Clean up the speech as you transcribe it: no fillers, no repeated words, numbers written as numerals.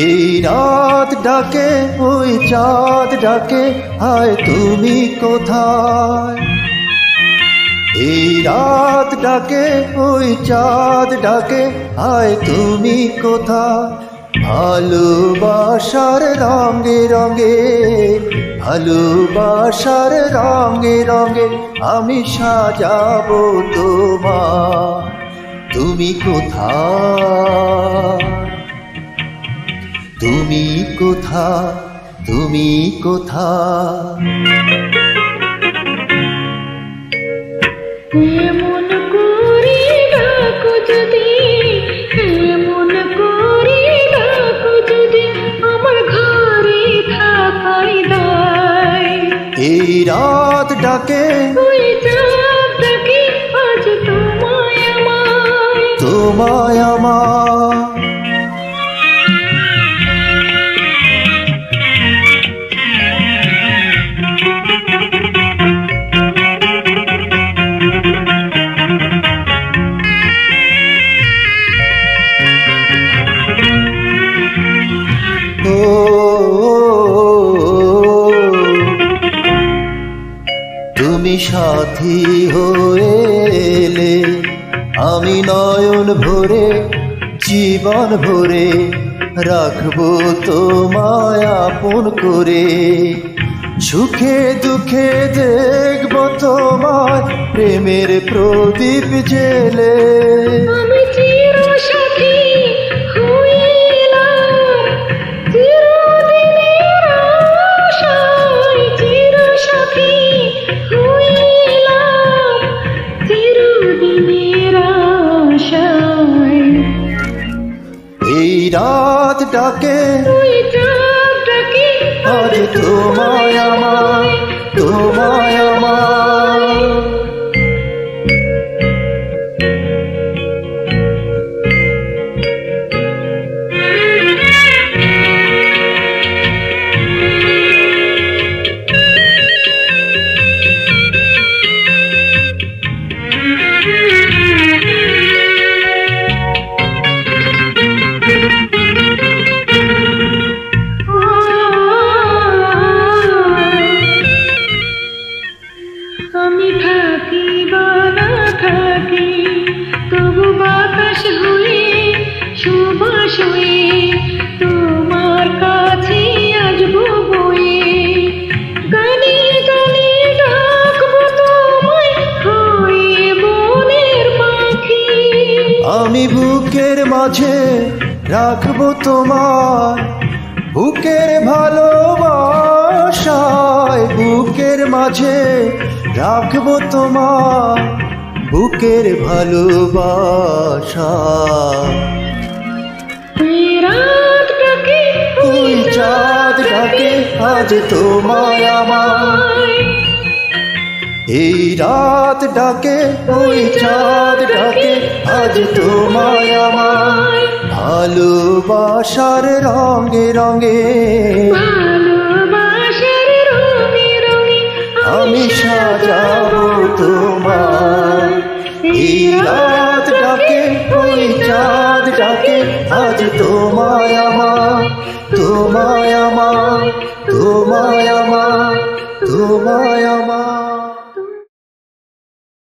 এই রাত ডাকে ওই চাঁদ ডাকে, হায় তুমি কোথায়? এই রাত ডাকে ওই চাঁদ ডাকে, হায় তুমি কোথায়? ভালোবাসার রঙে রঙে, ভালোবাসার রঙে রঙে আমি সাজাবো তোমার। তুমি কোথায়? তুমি কোথায়? তুমি কোথায়? এমন করে ডাকো যদি, এমন করে ডাকো যদি, আমার ঘরে থাকাই দায়। এই রাত ডাকে ওই চাঁদ ডাকে, আজ তোমায় আমায়, তোমায় আমার। তুমি সাথী হয়ে এলে, আমি নয়ন ভরে জীবন ভরে রাখবো তোমায় আপন করে। সুখে দুঃখে দেখবো তোমায় প্রেমের প্রদীপ জেলে। আমি চিরসাথী হয়ে এলাম চিরদিনের আশায়, চিরসাথী হয়ে এলাম চিরদিনের আশায়। এই রাত ডাকে ওই চাঁদ ডাকে, আজ তোমায় আমায়, তোমায় আমায়। আমি থাকি বা না থাকি, তবু বাতাস হয়ে সুবাস হয়ে তোমার কাছে আসবো বয়ে। গানে গানে ডাকবো তোমায় হয়ে বনের পাখি। আমি বুকের মাঝে রাখবো তোমার, বুকের ভালোবাসায় বুকের মাঝে রাখবো তোমার, বুকের ভালোবাসা। এই রাত ডাকে ওই চাঁদ ডাকে, আজ তোমায় আমায়। এই রাত ডাকে ওই চাঁদ ডাকে, আজ তোমায় আমায়। ভালোবাসার রঙে রঙে, ভালোবাসার রঙে রঙে আমি সাজাবো তোমার। এই রাত ডাকে ওই চাঁদ ডাকে, আজ তোমায় আমায়, তোমায় আমায়, তোমায় আমায়, তোমায় আমায়।